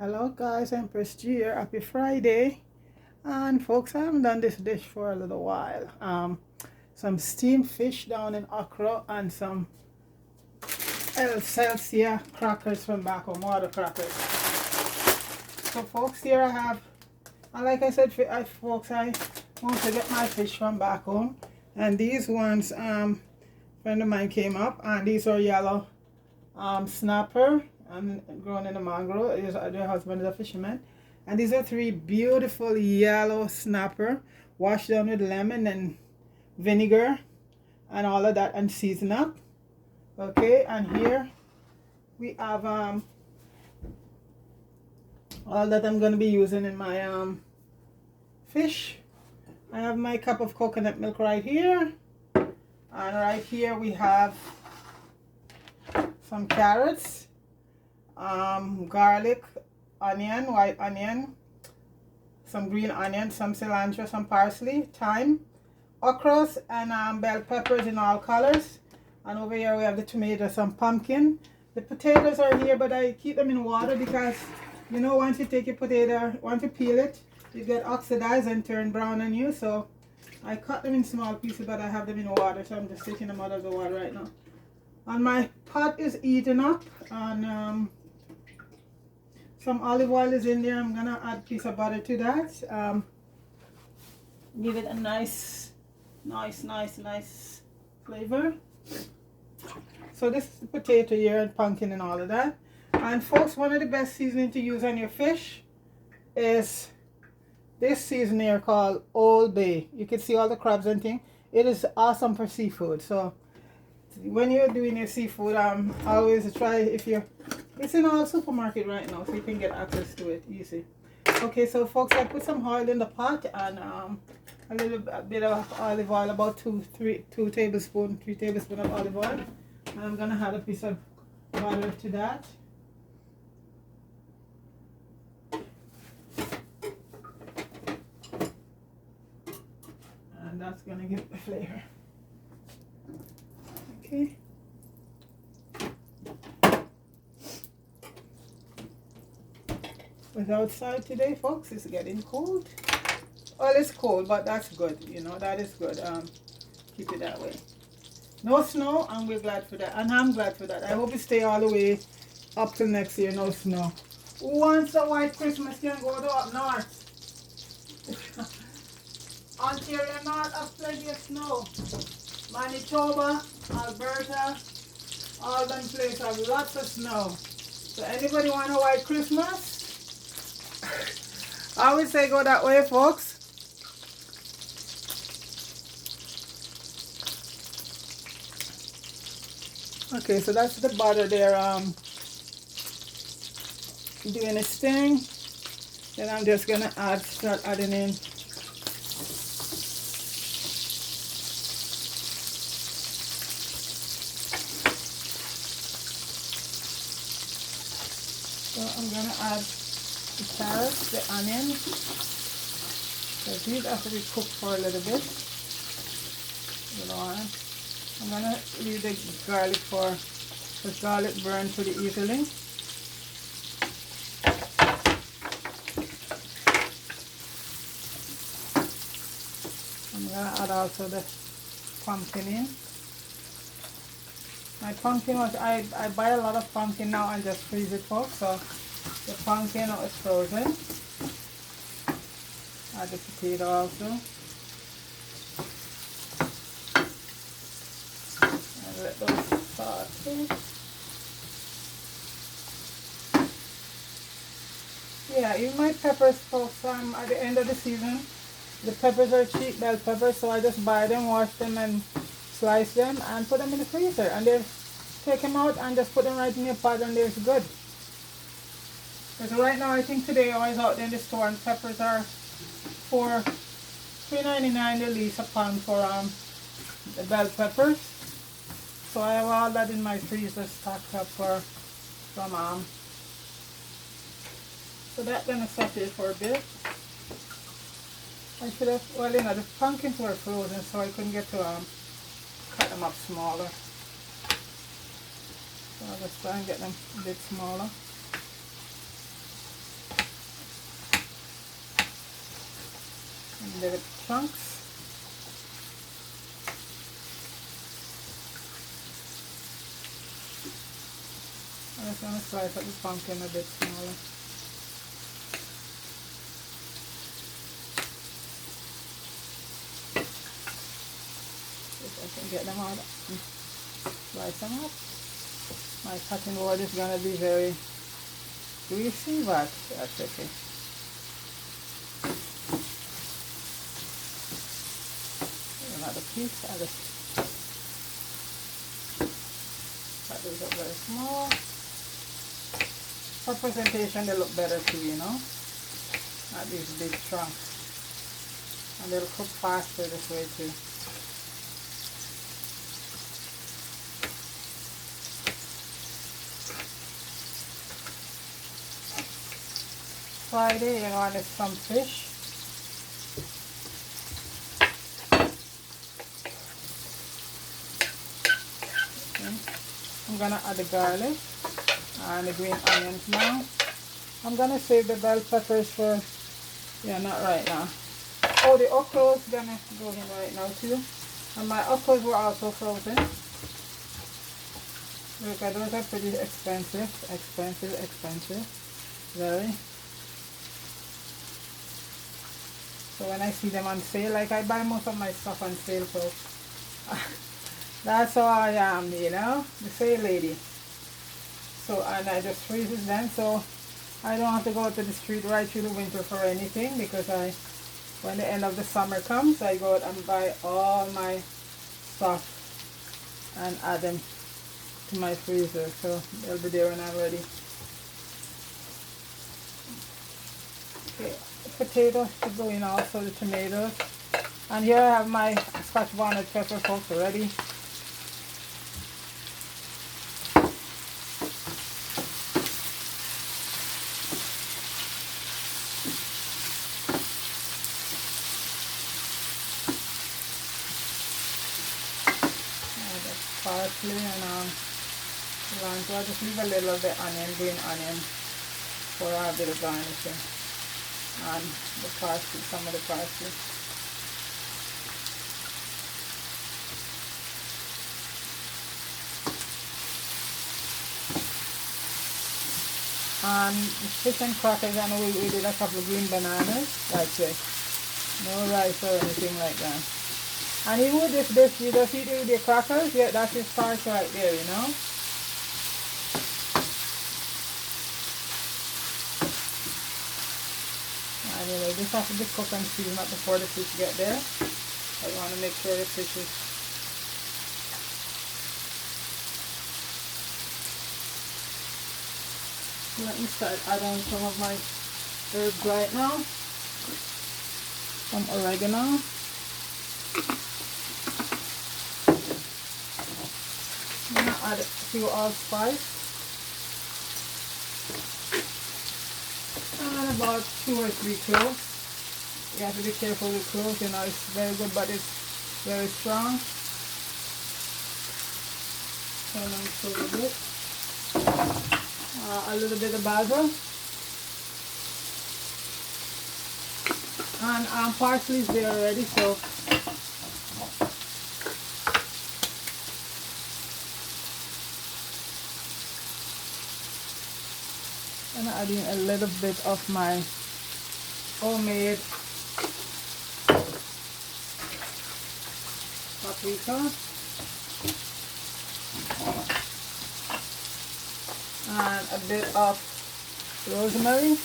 Hello guys, Empress G here. Happy Friday. And folks, I haven't done this dish for a little while. Some steamed fish down in okra and some Celsia crackers from back home, water crackers. So folks, here I have, and like I said, folks, I want to get my fish from back home. And these ones, friend of mine came up, and these are yellow snapper and grown in a mangrove. Their husband is a fisherman, and these are three beautiful yellow snapper washed down with lemon and vinegar and all of that and season up. Okay, and here we have all that I'm going to be using in my fish. I have my cup of coconut milk right here, and right here we have some carrots, garlic, onion, white onion, some green onion, some cilantro, some parsley, thyme, okras, and bell peppers in all colors. And over here we have the tomato, some pumpkin. The potatoes are here, but I keep them in water because, you know, once you take your potato, once you peel it, you get oxidized and turn brown on you. So I cut them in small pieces, but I have them in water, so I'm just taking them out of the water right now. And my pot is heating up, and some olive oil is in there. I'm gonna add a piece of butter to that. Give it a nice flavor. So this is the potato here and pumpkin and all of that. And folks, one of the best seasoning to use on your fish is this seasoning here called Old Bay. You can see all the crabs and things. It is awesome for seafood. So when you're doing your seafood, always try, it's in all supermarket right now, so you can get access to it easy. Okay, so folks, I put some oil in the pot, and a little bit of olive oil, about 3 tablespoons of olive oil. And I'm gonna add a piece of butter to that. And that's gonna give it the flavor. Okay. It's outside today, folks. It's getting cold. Well, it's cold, but that's good. You know, that is good. Keep it that way. No snow, and we're glad for that. And I'm glad for that. I hope it stay all the way up till next year. No snow. Who wants a white Christmas can go to up north. Ontario North have plenty of snow. Manitoba, Alberta, all them places have lots of snow. So anybody want a white Christmas? I always say go that way, folks. Okay, so that's the butter there, doing its thing. Then I'm just gonna start adding in I'm gonna add the carrots, the onion. So these have to be cooked for a little bit. I'm gonna leave the garlic for the garlic burn pretty easily. I'm gonna add also the pumpkin in. My pumpkin was, I buy a lot of pumpkin now and just freeze it, folks. So the pumpkin is frozen. Add the potato also. And let those saute. Yeah, even my peppers, folks, at the end of the season, the peppers are cheap bell peppers, so I just buy them, wash them, and slice them and put them in the freezer, and then take them out and just put them right in your pot, and they're good. Because right now, I think today I was out there in the store and peppers are for $3.99 the least a pound for the bell peppers. So I have all that in my freezer stocked up for some so that's gonna saute for a bit. I should have, well, you know, the pumpkins were frozen, so I couldn't get to cut them up smaller. So I'll just try and get them a bit smaller. and little chunks. I'm just going to slice up the pumpkin a bit smaller. If I can get them out and slice them up. My cutting board is going to be very greasy, but that's okay. Another piece. I just cut these up very small. For presentation, they look better too, you know. Not these big chunks. And they'll cook faster this way too. Friday, you know, and it's some fish. Okay. I'm gonna add the garlic and the green onions now. I'm gonna save the bell peppers for, yeah, not right now. Oh, the okra is gonna go in right now too. And my okras were also frozen. Look, those are pretty expensive. Very. So when I see them on sale, like I buy most of my stuff on sale, folks. That's how I am, you know, the sale lady. So, and I just freeze them, so I don't have to go to the street right through the winter for anything, because when the end of the summer comes, I go out and buy all my stuff and add them to my freezer, so they'll be there when I'm ready. Okay, potatoes to go in, also the tomatoes. And here I have my Scotch bonnet pepper, folks, ready. Parsley and cilantro. I just leave a little of the onion, green onion, for a bit of garnishing, and the parsley, some of the parsley. And fish and crackers, and we did a couple of green bananas. That's it. No rice or anything like that. And he would, if this, you just eat it with your crackers, yeah, that's his starch right there, you know. Anyway, this has to be cooked and seasoned up before the fish get there. I want to make sure the fish is let me start adding some of my herbs right now. Some oregano. I'm going to add a few allspice. And about 2 or 3 cloves. You have to be careful with cloves, you know, it's very good, but it's very strong. Turn on a bit. A little bit of basil. And parsley is there already, so I'm adding a little bit of my homemade paprika and a bit of rosemary.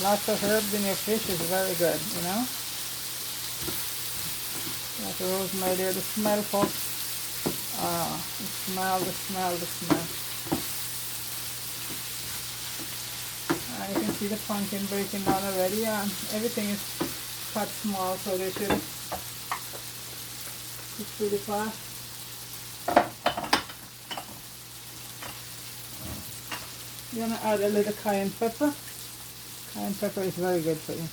Lots of herbs in your fish is very good, you know. Lots of rosemary there. The smell, folks. The smell. And you can see the pumpkin breaking down already, and everything is cut small, so they should cook pretty fast. You're gonna add a little cayenne pepper. Cayenne pepper is very good for you.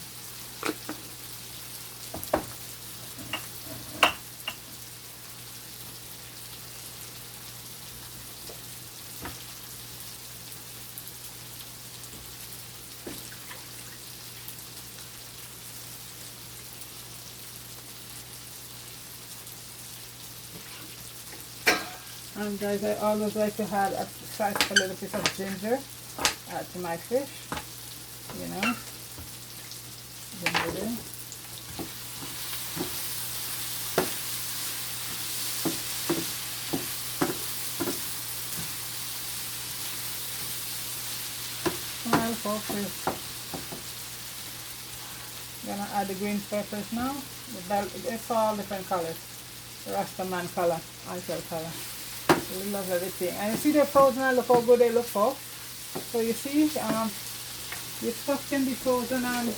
And guys, I always like to add a little piece of ginger to my fish, you know, ginger there. Well, folks, we're gonna add the green peppers now. It's all different colors. The Rastaman color, actual color. We love everything. And you see they're frozen and look how good they look for. So you see, your stuff can be frozen, and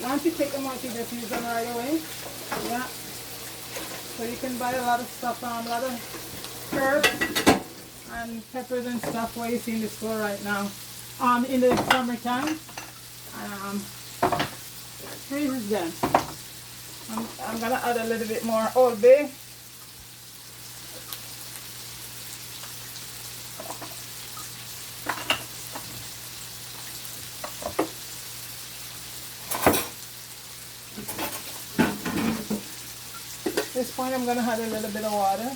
once you take them out, you just use them right away. Yeah. So you can buy a lot of stuff, a lot of herbs and peppers and stuff what you see in the store right now. In the summertime. Freezes them. I'm gonna add a little bit more Old Bay. At this point I'm gonna add a little bit of water.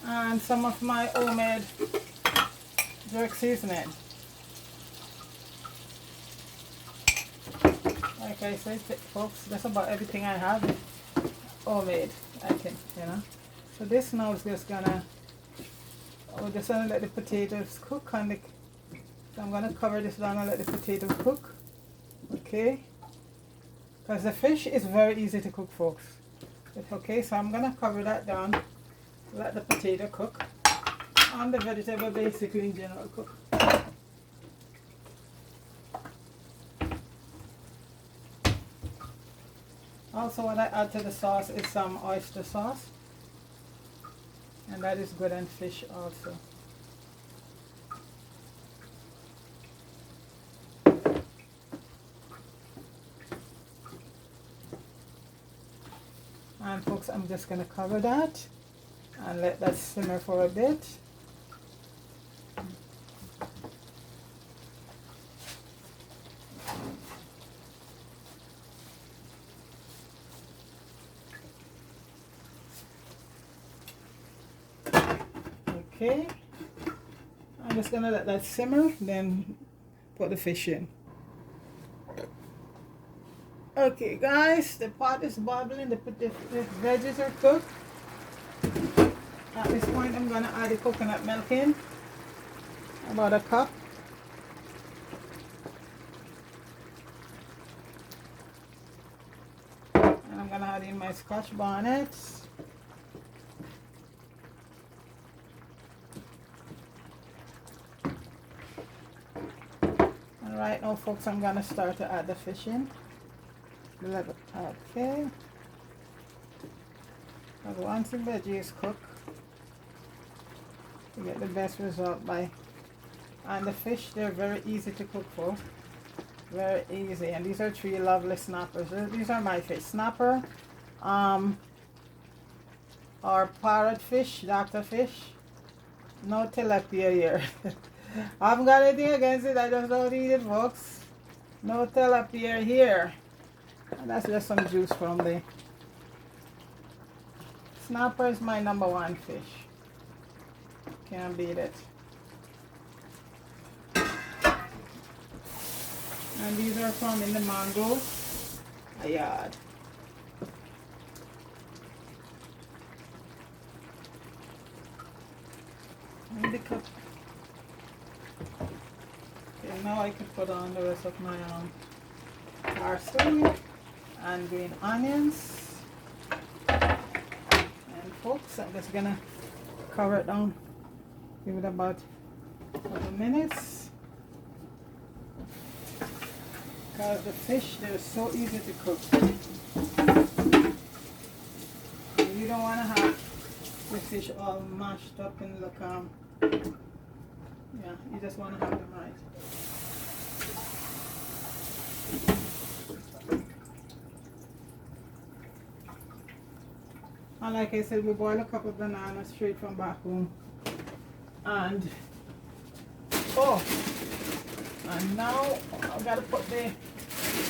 And some of my homemade jerk seasoning. Like I said, folks, that's about everything I have is homemade, I think, you know. So this now is just gonna, we're just gonna let the potatoes cook on the, so I'm gonna cover this down and let the potatoes cook, okay? Because the fish is very easy to cook, folks. Okay, so I'm gonna cover that down. Let the potato cook and the vegetable basically in general cook. Also what I add to the sauce is some oyster sauce, and that is good on fish also. And folks, I'm just going to cover that and let that simmer for a bit. Okay, I'm just going to let that simmer, then put the fish in. Okay guys, the pot is bubbling, the veggies are cooked. At this point I'm going to add the coconut milk in, about a cup. And I'm going to add in my Scotch bonnets. And right now folks, I'm going to start to add the fish in. Okay. Because once the veggies cook, you get the best result by, and the fish, they're very easy to cook for, very easy. And these are 3 lovely snappers. These are my fish: snapper, or parrotfish, doctor fish. No tilapia here. I haven't got anything against it, I just don't eat it, folks. No tilapia here. And that's just some juice from the snapper. Is my #1 fish. Can't beat it. And these are from in the mangroves, a yard. And the cup. Okay, now I can put on the rest of my parsley and green onions. And folks, I'm just gonna cover it down. Give it about a couple minutes. Because the fish, they're so easy to cook. And you don't want to have the fish all mashed up and look, yeah, you just want to have them right. And like I said, we boil a cup of bananas straight from back home. And, oh, And now I gotta put the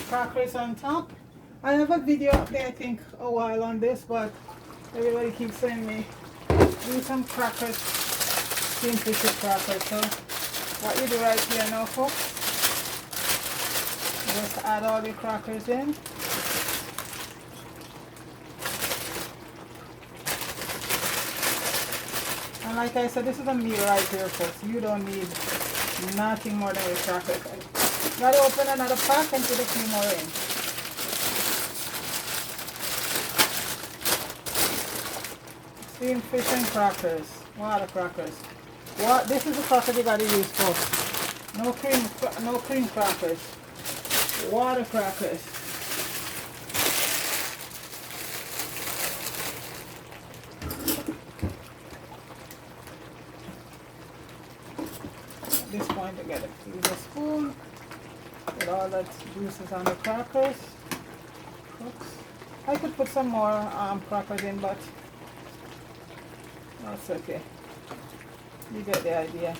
crackers on top. I have a video up there I think a while on this, but everybody keeps saying me do some crackers, steamed fish with crackers. So what you do right here now, folks, just add all the crackers in. And like I said, this is a meal right here, folks. You don't need nothing more than a cracker. Gotta open another pack and put a few more in. Steamed fish and crackers. Water crackers. What? This is the cracker you gotta use, folks. No cream crackers. Water crackers. At this point, I gotta use a spoon. Put all that juices on the crackers. Oops. I could put some more crackers in, but that's okay. You get the idea.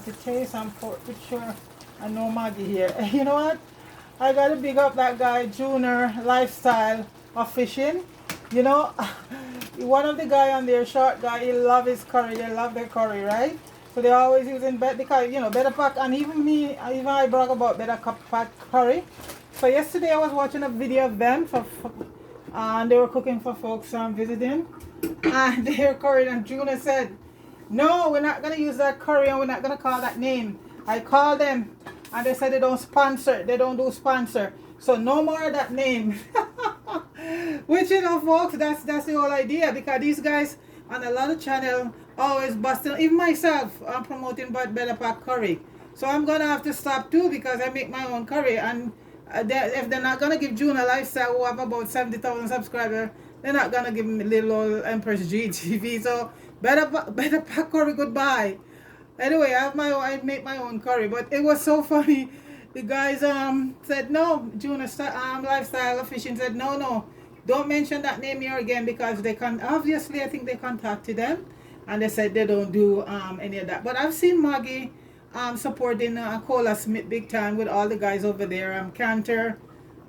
To taste, I'm pretty sure I know Maggie here. You know what? I gotta big up that guy, Junior Lifestyle of Fishing. You know, one of the guy on there, short guy, he love his curry. They love their curry, right? So they're always using because, you know, Better Pack, and even me, even I brag about Better Pack curry. So yesterday I was watching a video of them and they were cooking for folks visiting, and their curry, and Junior said, no, we're not going to use that curry and we're not going to call that name. I called them and they said they don't sponsor, they don't do sponsor. So no more of that name. Which, you know, folks, that's the whole idea, because these guys on a lot of channel always busting, even myself, I'm promoting Better Pack curry. So I'm going to have to stop too, because I make my own curry, and if they're not going to give June a Lifestyle, who have about 70,000 subscribers, they're not going to give me little old Empress GTV. So Better Pack curry, goodbye. Anyway, I make my own curry, but it was so funny. The guys said no. Junior Lifestyle of Fishing said no, don't mention that name here again, because they can obviously, I think they contacted them and they said they don't do any of that. But I've seen Maggie supporting Cola Smith big time with all the guys over there. Cantor,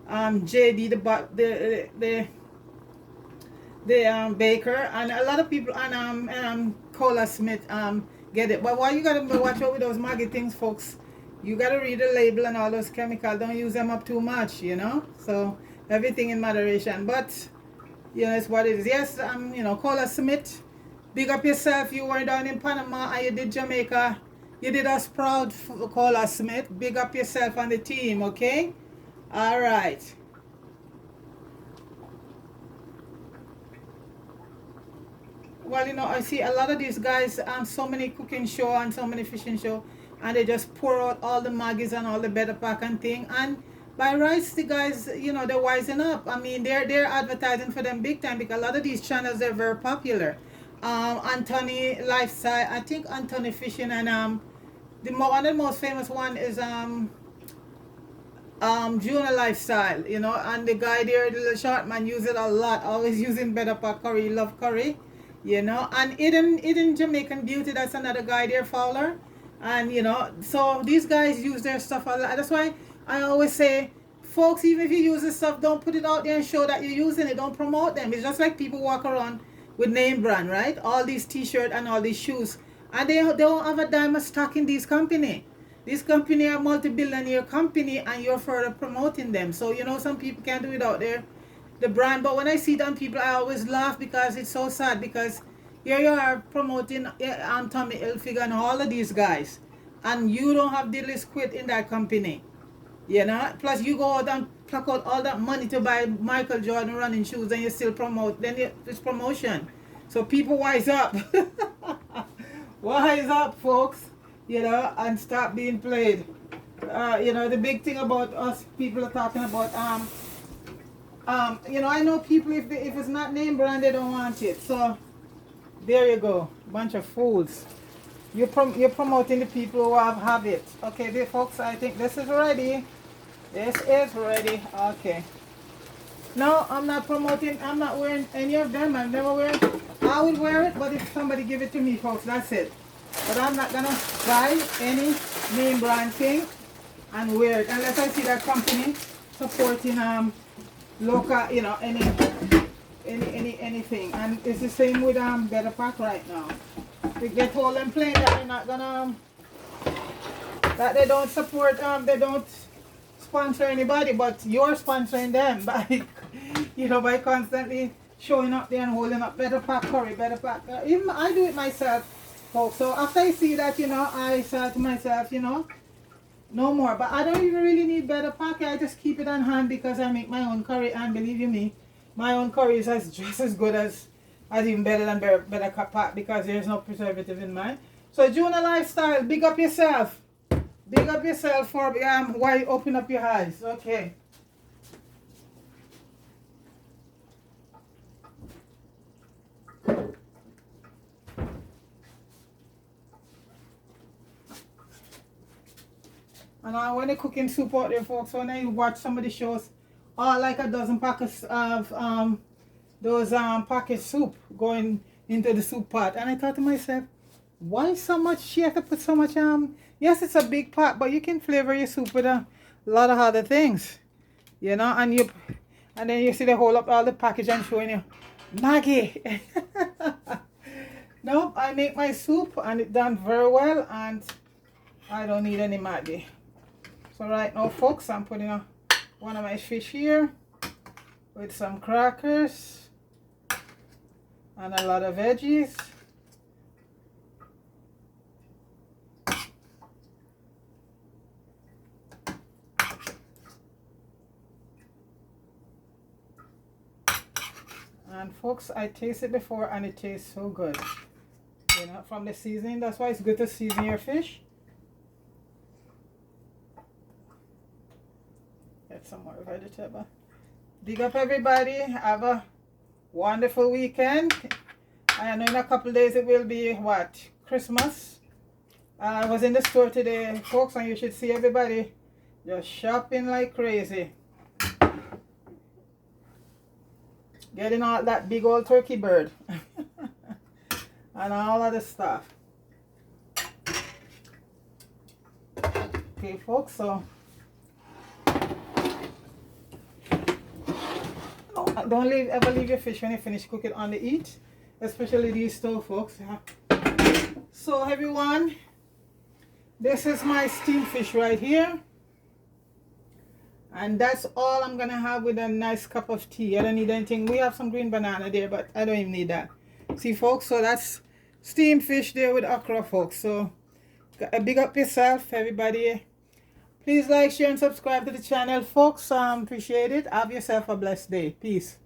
JD the baker, and a lot of people, and Cola Smith get it. But why you gotta watch out with those Maggie things, folks? You gotta read the label and all those chemicals. Don't use them up too much, you know. So everything in moderation. But you know, it's what it is. Yes, you know, Cola Smith, big up yourself. You were down in Panama and you did Jamaica. You did us proud, Cola Smith. Big up yourself and the team, okay? All right. Well, you know, I see a lot of these guys on so many cooking show and so many fishing show, and they just pour out all the Maggies and all the Better Pack and thing. And by rights, the guys, you know, they're wising up. I mean, they're advertising for them big time, because a lot of these channels are very popular. Anthony Lifestyle, I think Anthony Fishing, and one of the most famous one is Junior Lifestyle, you know, and the guy there, the little short man, use it a lot, always using Better Pack curry. He love curry, you know. And Eden Jamaican Beauty, that's another guy there, Fowler. And you know, so these guys use their stuff a lot. That's why I always say, folks, even if you use this stuff, don't put it out there and show that you're using it. Don't promote them. It's just like people walk around with name brand, right? All these t-shirts and all these shoes, and they don't have a dime of stock in these company. These company are multi-billionaire company, and you're further promoting them. So you know, some people can't do it out there, the brand. But when I see them people, I always laugh, because it's so sad, because here you are promoting Tommy Hilfiger and all of these guys, and you don't have diddly squid in that company, you know. Plus you go out and pluck out all that money to buy Michael Jordan running shoes, and you still promote. Then it's promotion. So people wise up. Wise up, folks, you know, and stop being played. You know, the big thing about us people are talking about, you know, I know people, if it's not name brand, they don't want it. So there you go, bunch of fools. You're promoting the people who have it. Okay, dear folks, I think this is ready. This is ready. Okay. No, I'm not promoting. I'm not wearing any of them. I've never wear it. I would wear it, but if somebody give it to me, folks, that's it. But I'm not gonna buy any name brand thing and wear it unless I see that company supporting local, you know, anything. And it's the same with Better Pack right now. They told them plain that they're not gonna that they don't support they don't sponsor anybody, but you're sponsoring them by you know, by constantly showing up there and holding up Better Pack curry, Better Pack. Even I do it myself, folks. So after I see that, you know, I said to myself, you know, no more. But I don't even really need Better Pack. I just keep it on hand because I make my own curry, and believe you me, my own curry is just as good as even better than Better Pack because there's no preservative in mine. So Juna Lifestyle, big up yourself. Big up yourself for why you open up your eyes. Okay. And when you're cooking soup out there, folks, when I watch some of the shows, like a dozen packets of those packaged soup going into the soup pot. And I thought to myself, why so much? She has to put so much yes, it's a big pot, but you can flavor your soup with a lot of other things, you know. And then you see they hold up all the package and showing you Maggie. Nope, I make my soup and it done very well, and I don't need any Maggie. So right now, folks, I'm putting one of my fish here with some crackers and a lot of veggies. And folks, I tasted it before and it tastes so good. You know, from the seasoning, that's why it's good to season your fish. Get some more vegetable. Big up everybody. Have a wonderful weekend. I know in a couple of days it will be what? Christmas. I was in the store today, folks, and you should see everybody just shopping like crazy. Getting all that big old turkey bird. And all other stuff. Okay, folks, so don't ever leave your fish when you finish cooking on the eat, especially these two, folks. So everyone, this is my steamed fish right here, and that's all I'm gonna have with a nice cup of tea. I don't need anything. We have some green banana there, but I don't even need that. See, folks, so that's steamed fish there with okra, folks. So big up yourself, everybody. Please like, share, and subscribe to the channel, folks. Appreciate it. Have yourself a blessed day. Peace.